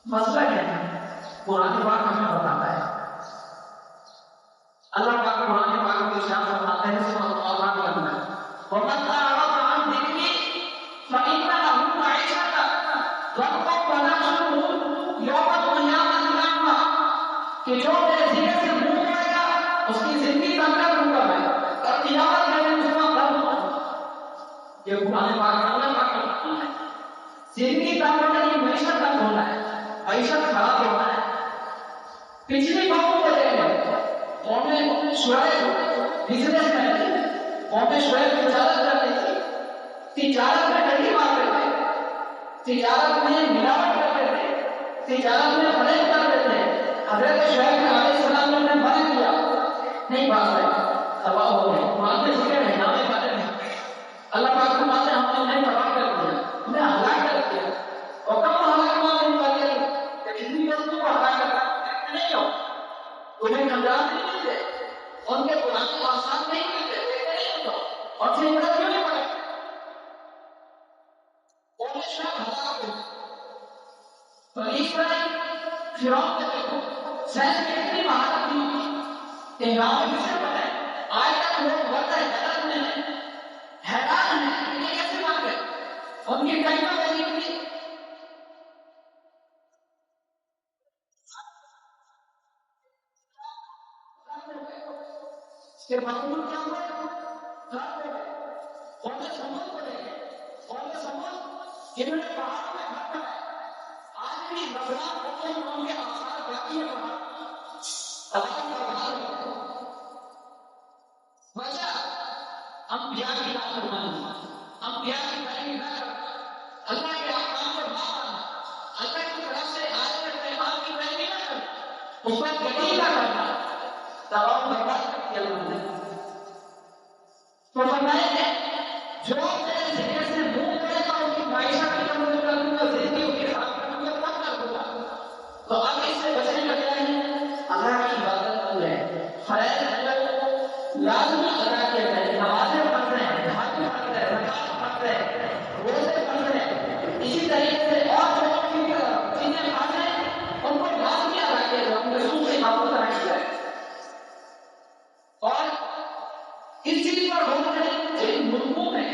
مسئلہ کیا ہے؟ قرآن پاک ہمیں بتاتا ہے، اللہ پاک قرآن پاک میں ارشاد فرماتا ہے سورۃ الانعام کے اندر وَمَنْ أَعْرَضَ عَنْ ذِكْرِي فَإِنَّ لَهُ مَعِيشَةً ضَنكًا وَنَحْشُرُهُ يَوْمَ الْقِيَامَةِ أَعْمَىٰ، کہ جو میرے ذکر سے منہ موڑے گا اس کی زندگی تنگ کر دوں گا میں، اور قیامت کے دن اس کو کر دوں گا۔ یہ قرآن پاک اللہ پاک کا فرمان ہے۔ زندگی تنگ ہونے کی معیشت تنگ ہونا ہے، معیشت خراب ہونا ہے۔ پچھلی قوموں کو دیکھیں، قوم شعیب بزنس مین تھی، قوم شعیب تجارت کرتی تھی، تجارت میں ڈنڈی مارتے تھے، تجارت میں ملاوٹ کرتے تھے، تجارت میں فریب کرتے تھے۔ حضرت شعیب علیہ السلام نے انہیں منع کیا، نہیں بات ہے، تباہ ہو گئے۔ قرآن میں ذکر ہے، نامے باتیں نہیں، اللہ پاک فرماتے ہیں ہم نے انہیں تباہ کر دیا، انہیں ہلاک کر دیا۔ اور کب ہلاک ہوا ان کا کہ اتنی وسطوں کو ہلاک کرنا نہیں ہو، انہیں نمرات نہیں ملتے، ان کے قرآن کو آسان نہیں ملتے، دیکھتے نہیں ہوتا، اور پھر عبرت کیوں نہیں پڑے؟ قوم شعیب ہلاک ہو، بنی اسرائیل فرعون کے دیکھو سائنس میں اتنی مہارت تھی کہ گاؤں میں کسے بنے، آج تک لوگ بڑے حیران میں ہیں، حیران ہیں کہ یہ کیسے بن گئے، ان کی ٹیکنالوجی کی کہ معمول کیا ہوئے خراب ہو گئے۔ قوم سمجھ کو دیکھیں، قوم سمجھ جنہوں نے پہاڑوں میں گھر بنائے، آج بھی نظرات ہوتے ہیں ان کے آثار باقی ہے وہاں، تباہ برباد ہو گئے۔ وجہ انبیاء کی نافرمانی، انبیاء کی پیروی نہ کرنا، اللہ کے احکام کو نہ ماننا، اللہ کی طرف سے آئے ہوئے پیغام کی پیروی نہ کرنا، اس پر گڈی نہ کرنا، تباہ برباد کر دیا اللہ نے۔ تو فرمائے کہ جو میرے ذکر سے منہ موڑے گا ان کی معیشت کی کمزور کر دوں گا، زندگی ان کی خراب کر دوں گا، تب کر دوں گا۔ تو اب اس سے بچنے کا کیا ہے؟ اللہ کی عبادت کریں، فرائض لازمی ادا کیا جائے، نمازیں پڑھ رہے ہیں، حج پڑھ رہے ہیں، زکات پڑھ رہے ہیں، روزے پڑھ رہے ہیں، اسی طریقے سے اور جو چیزیں فرض ہیں ان کو لازمی ادا کیا جائے، ان کے سود سے معمول کرایا جائے۔ اور اس چیز پر ہونا ہے ایک ملکوں میں،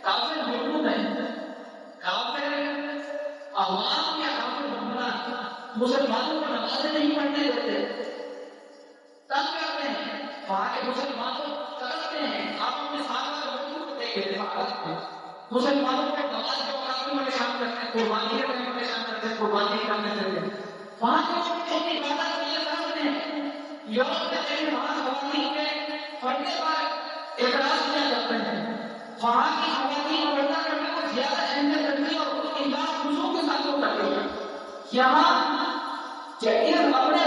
کافر ملکوں میں، کافر عوام یا کافر حکمران مسلمانوں کو نمازیں نہیں پڑھنے دیتے، تنگ کرتے ہیں، وہاں کے مسلمانوں کو ترستے ہیں۔ آپ اپنے سامنے لوگوں کو دیکھیں، مسلمانوں کو نماز کے اوقات میں پریشان کرتے ہیں، قربانی کے ٹائم پریشان کرتے ہیں، قربانی کرنے سے وہاں کے لوگ اپنی عبادت کے لیے ترستے ہیں۔ یورپ میں دیکھیں وہاں خواتین کے پردے پر اعتراض کیا جاتے ہیں، وہاں کی خواتین پردہ کرنے کو زیادہ اہمیت رکھتی ہے اور ان کی امداد خصوص کے ساتھ کرتی ہے۔ یہاں جدید اپنے